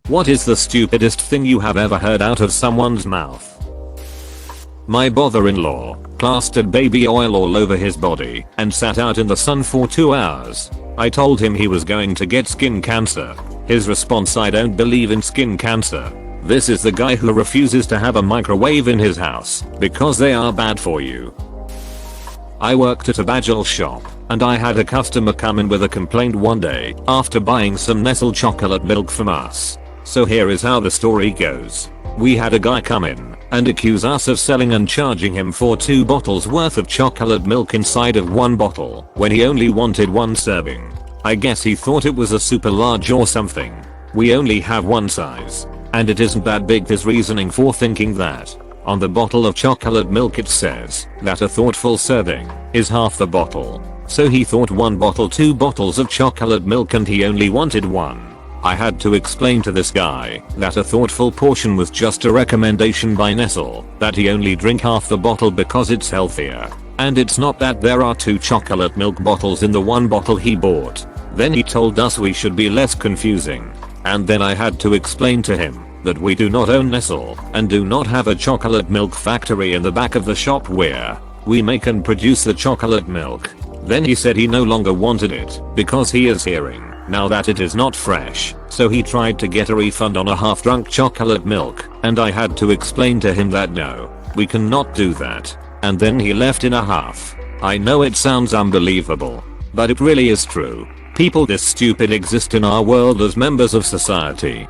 What is the stupidest thing you have ever heard out of someone's mouth? My brother-in-law plastered baby oil all over his body and sat out in the sun for 2 hours. I told him he was going to get skin cancer. His response: I don't believe in skin cancer. This is the guy who refuses to have a microwave in his house because they are bad for you. I worked at a bagel shop and I had a customer come in with a complaint one day after buying some Nestle chocolate milk from us. So here is how the story goes. We had a guy come in and accuse us of selling and charging him for 2 bottles worth of chocolate milk inside of 1 bottle when he only wanted 1 serving. I guess he thought it was a super large or something. We only have 1 size. And it isn't that big. His reasoning for thinking that. On the bottle of chocolate milk it says that a thoughtful serving is half the bottle. So he thought 1 bottle 2 bottles of chocolate milk and he only wanted 1. I had to explain to this guy that a thoughtful portion was just a recommendation by Nestle, that he only drink half the bottle because it's healthier. And it's not that there are 2 chocolate milk bottles in the 1 bottle he bought. Then he told us we should be less confusing. And then I had to explain to him that we do not own Nestle and do not have a chocolate milk factory in the back of the shop where we make and produce the chocolate milk. Then he said he no longer wanted it because he is hearing now that it is not fresh, so he tried to get a refund on a half-drunk chocolate milk, and I had to explain to him that no, we cannot do that, and then he left in a huff. I know it sounds unbelievable, but it really is true. People this stupid exist in our world as members of society.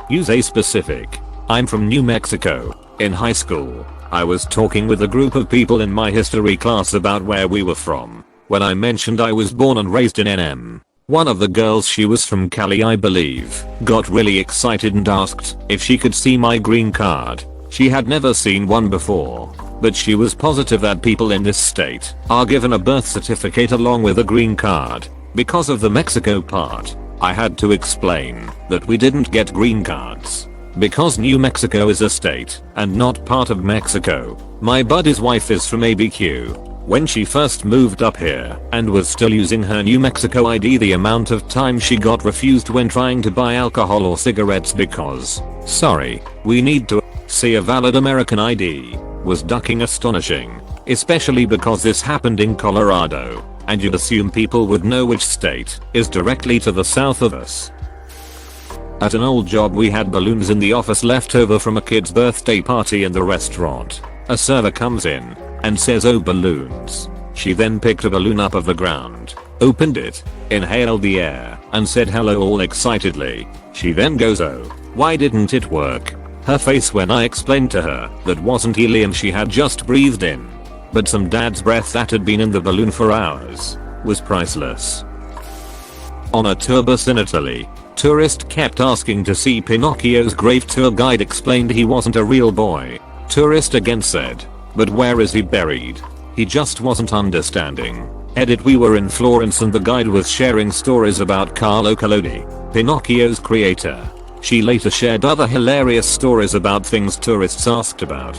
Use a specific. I'm from New Mexico. In high school, I was talking with a group of people in my history class about where we were from. When I mentioned I was born and raised in NM, one of the girls, she was from Cali I believe, got really excited and asked if she could see my green card. She had never seen one before, but she was positive that people in this state are given a birth certificate along with a green card. Because of the Mexico part, I had to explain that we didn't get green cards because New Mexico is a state and not part of Mexico. My buddy's wife is from ABQ. When she first moved up here and was still using her New Mexico ID, the amount of time she got refused when trying to buy alcohol or cigarettes because, sorry, we need to see a valid American ID, was ducking astonishing, especially because this happened in Colorado, and you'd assume people would know which state is directly to the south of us. At an old job we had balloons in the office left over from a kid's birthday party in the restaurant. A server comes in and says, "Oh, balloons." She then picked a balloon up of the ground, opened it, inhaled the air, and said hello all excitedly. She then goes, "Oh, why didn't it work?" Her face when I explained to her that wasn't helium she had just breathed in, but some dad's breath that had been in the balloon for hours, was priceless. On a tour bus in Italy, tourist kept asking to see Pinocchio's grave. Tour guide explained he wasn't a real boy. Tourist again said, "But where is he buried?" He just wasn't understanding. Edit: we were in Florence and the guide was sharing stories about Carlo Collodi, Pinocchio's creator. She later shared other hilarious stories about things tourists asked about.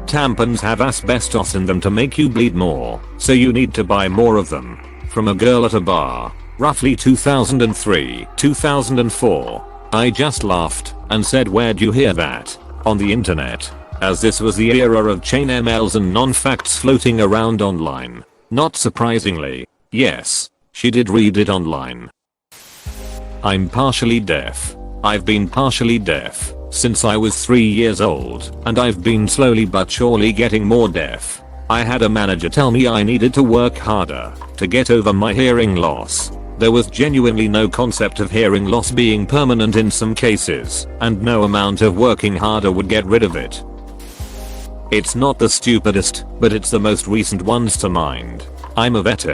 Tampons have asbestos in them to make you bleed more, so you need to buy more of them. From a girl at a bar, roughly 2003-2004. I just laughed and said, "Where'd you hear that?" On the internet, as this was the era of chain MLs and non-facts floating around online. Not surprisingly, yes, she did read it online. I'm partially deaf. I've been partially deaf since I was 3 years old, and I've been slowly but surely getting more deaf. I had a manager tell me I needed to work harder to get over my hearing loss. There was genuinely no concept of hearing loss being permanent in some cases, and no amount of working harder would get rid of it. It's not the stupidest, but it's the most recent ones to mind. I'm a vet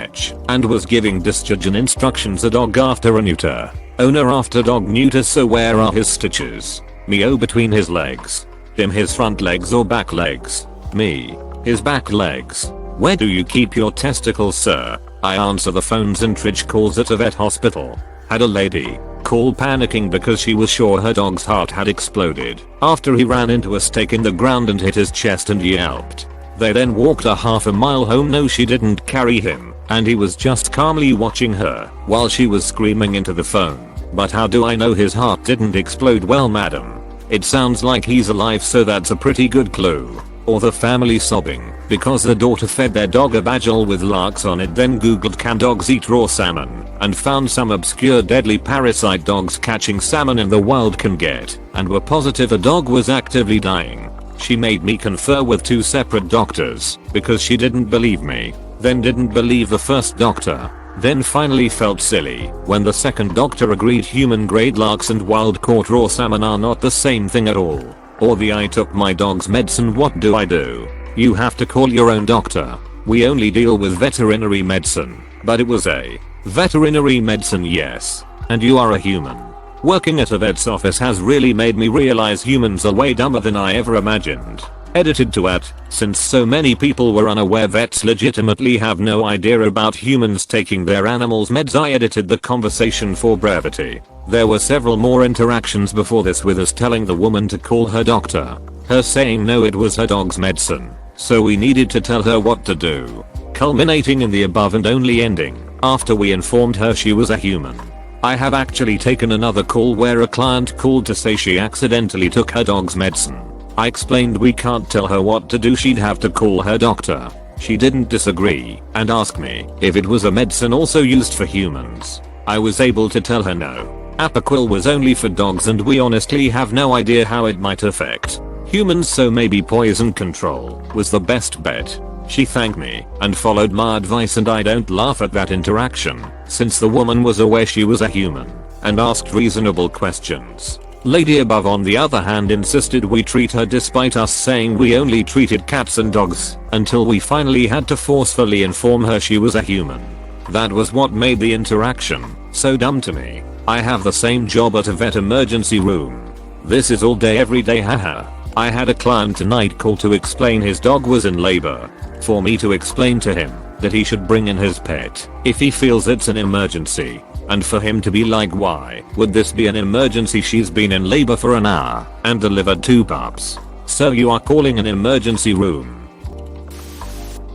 and was giving discharge instructions a dog after a neuter. Owner after dog neuter, so where are his stitches? Me, between his legs. Him, his front legs or back legs? Me, his back legs. Where do you keep your testicles, sir? I answer the phone's intrige calls at a vet hospital. Had a lady call panicking because she was sure her dog's heart had exploded after he ran into a stake in the ground and hit his chest and yelped. They then walked a half a mile home. No, she didn't carry him, and he was just calmly watching her while she was screaming into the phone. But how do I know his heart didn't explode? Well, madam, it sounds like he's alive, so that's a pretty good clue. Or the family sobbing because the daughter fed their dog a bagel with larks on it, then googled can dogs eat raw salmon and found some obscure deadly parasite dogs catching salmon in the wild can get, and were positive a dog was actively dying. She made me confer with 2 separate doctors because she didn't believe me, then didn't believe the first doctor, then finally felt silly when the second doctor agreed human grade larks and wild caught raw salmon are not the same thing at all. Or the I took my dog's medicine. What do I do? You have to call your own doctor. We only deal with veterinary medicine. But it was a veterinary medicine, yes. And you are a human. Working at a vet's office has really made me realize humans are way dumber than I ever imagined. Edited to at, since so many people were unaware vets legitimately have no idea about humans taking their animals' meds. I edited the conversation for brevity. There were several more interactions before this, with us telling the woman to call her doctor, her saying no, it was her dog's medicine, so we needed to tell her what to do, culminating in the above and only ending after we informed her she was a human. I have actually taken another call where a client called to say she accidentally took her dog's medicine. I explained we can't tell her what to do, she'd have to call her doctor. She didn't disagree and asked me if it was a medicine also used for humans. I was able to tell her no. Apoquel was only for dogs and we honestly have no idea how it might affect humans, so maybe poison control was the best bet. She thanked me and followed my advice, and I don't laugh at that interaction since the woman was aware she was a human and asked reasonable questions. Lady above on the other hand insisted we treat her despite us saying we only treated cats and dogs, until we finally had to forcefully inform her she was a human. That was what made the interaction so dumb to me. I have the same job at a vet emergency room. This is all day every day, haha. I had a client tonight call to explain his dog was in labor. For me to explain to him that he should bring in his pet if he feels it's an emergency. And for him to be like, why would this be an emergency? She's been in labor for an hour and delivered 2 pups. So you are calling an emergency room.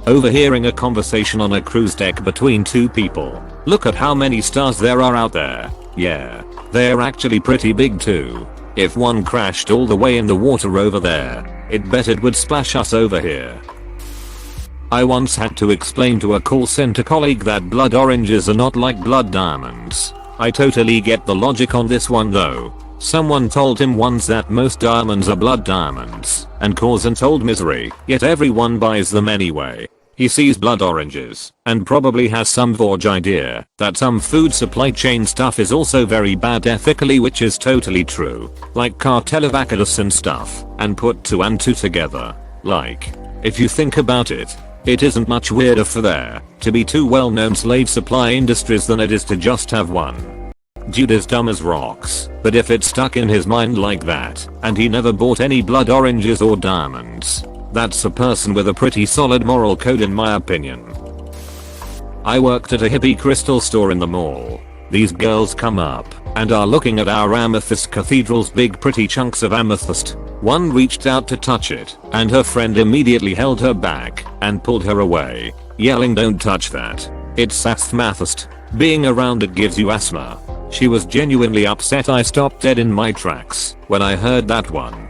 Overhearing a conversation on a cruise deck between 2 people. Look at how many stars there are out there. Yeah, they're actually pretty big too. If one crashed all the way in the water over there, it bet it would splash us over here. I once had to explain to a call center colleague that blood oranges are not like blood diamonds. I totally get the logic on this one though. Someone told him once that most diamonds are blood diamonds and cause untold misery, yet everyone buys them anyway. He sees blood oranges and probably has some vague idea that some food supply chain stuff is also very bad ethically, which is totally true. Like cartel of avocados and stuff, and put 2 and 2 together. Like, if you think about it, it isn't much weirder for there to be 2 well-known slave supply industries than it is to just have one. Dude is dumb as rocks, but if it's stuck in his mind like that, and he never bought any blood oranges or diamonds, that's a person with a pretty solid moral code in my opinion. I worked at a hippie crystal store in the mall. These girls come up and are looking at our amethyst cathedral's big pretty chunks of amethyst. One reached out to touch it, and her friend immediately held her back and pulled her away, yelling, "Don't touch that. It's amethyst. Being around it gives you asthma." She was genuinely upset. I stopped dead in my tracks when I heard that one.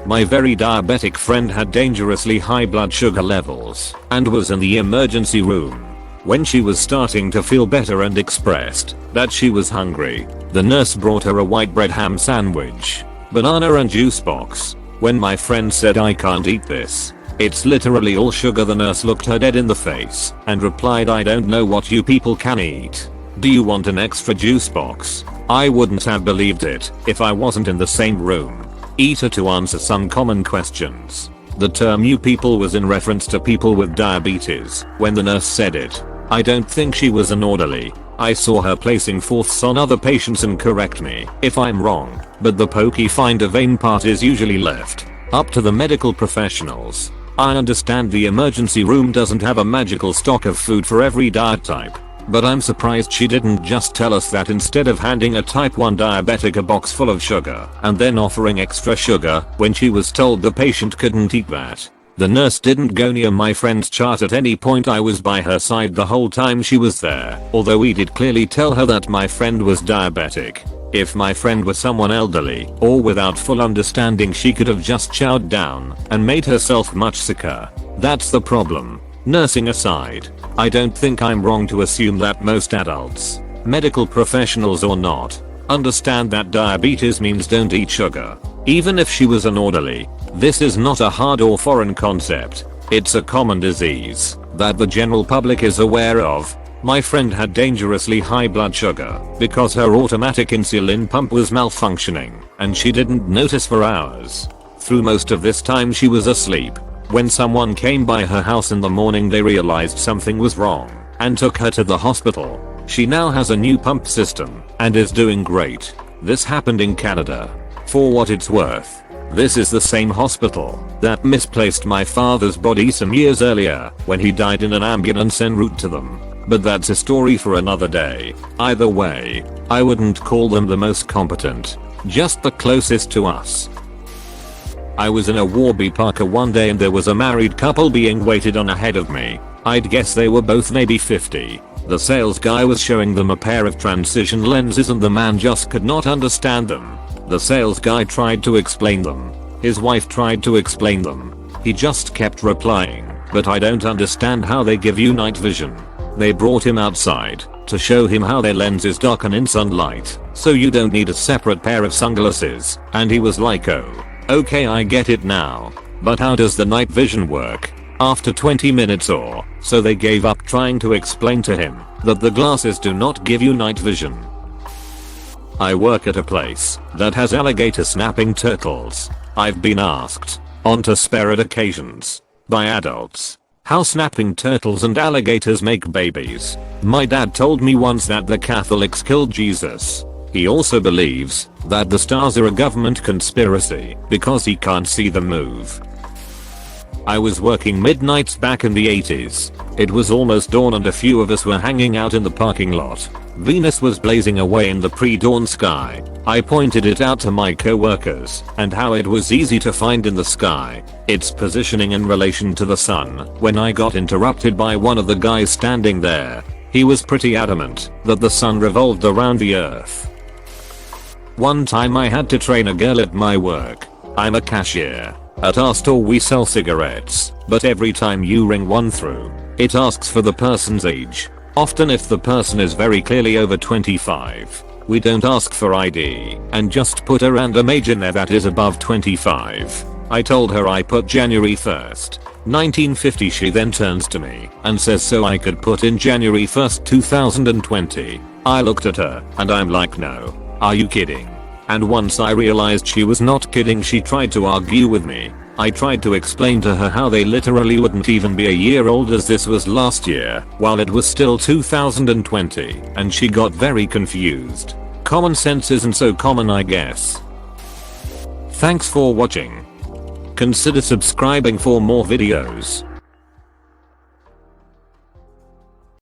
My very diabetic friend had dangerously high blood sugar levels and was in the emergency room. When she was starting to feel better and expressed that she was hungry, the nurse brought her a white bread ham sandwich, banana and juice box. When my friend said, "I can't eat this. It's literally all sugar," the nurse looked her dead in the face and replied, "I don't know what you people can eat. Do you want an extra juice box?" I wouldn't have believed it if I wasn't in the same room. Eater to answer some common questions. The term "you people" was in reference to people with diabetes when the nurse said it. I don't think she was an orderly. I saw her placing fourths on other patients, and correct me if I'm wrong, but the pokey finder vein part is usually left up to the medical professionals. I understand the emergency room doesn't have a magical stock of food for every diet type, but I'm surprised she didn't just tell us that instead of handing a type 1 diabetic a box full of sugar and then offering extra sugar when she was told the patient couldn't eat that. The nurse didn't go near my friend's chart at any point. I was by her side the whole time she was there, although we did clearly tell her that my friend was diabetic. If my friend was someone elderly or without full understanding, she could have just chowed down and made herself much sicker. That's the problem. Nursing aside, I don't think I'm wrong to assume that most adults, medical professionals or not, understand that diabetes means don't eat sugar. Even if she was an orderly, this is not a hard or foreign concept. It's a common disease that the general public is aware of. My friend had dangerously high blood sugar because her automatic insulin pump was malfunctioning and she didn't notice for hours. Through most of this time she was asleep. When someone came by her house in the morning, they realized something was wrong and took her to the hospital. She now has a new pump system and is doing great. This happened in Canada. For what it's worth, this is the same hospital that misplaced my father's body some years earlier when he died in an ambulance en route to them. But that's a story for another day. Either way, I wouldn't call them the most competent, just the closest to us. I was in a Warby Parker one day and there was a married couple being waited on ahead of me. I'd guess they were both maybe 50. The sales guy was showing them a pair of transition lenses and the man just could not understand them. The sales guy tried to explain them. His wife tried to explain them. He just kept replying, "But I don't understand how they give you night vision." They brought him outside to show him how their lenses darken in sunlight, so you don't need a separate pair of sunglasses, and he was like, "Oh, okay, I get it now. But how does the night vision work?" After 20 minutes or so they gave up trying to explain to him that the glasses do not give you night vision. I work at a place that has alligator snapping turtles. I've been asked, on two separate occasions, by adults, how snapping turtles and alligators make babies. My dad told me once that the Catholics killed Jesus. He also believes that the stars are a government conspiracy because he can't see them move. I was working midnights back in the 80s. It was almost dawn and a few of us were hanging out in the parking lot. Venus was blazing away in the pre-dawn sky. I pointed it out to my co-workers and how it was easy to find in the sky, its positioning in relation to the sun, when I got interrupted by one of the guys standing there. He was pretty adamant that the sun revolved around the earth. One time I had to train a girl at my work. I'm a cashier. At our store we sell cigarettes, but every time you ring one through, it asks for the person's age. Often if the person is very clearly over 25, we don't ask for ID and just put a random age in there that is above 25. I told her I put January 1st, 1950. She then turns to me and says so I could put in January 1st, 2020. I looked at her and I'm like, no, are you kidding? And once I realized she was not kidding, she tried to argue with me. I tried to explain to her how they literally wouldn't even be a year old as this was last year while it was still 2020, and she got very confused. Common sense isn't so common, I guess. Thanks for watching. Consider subscribing for more videos.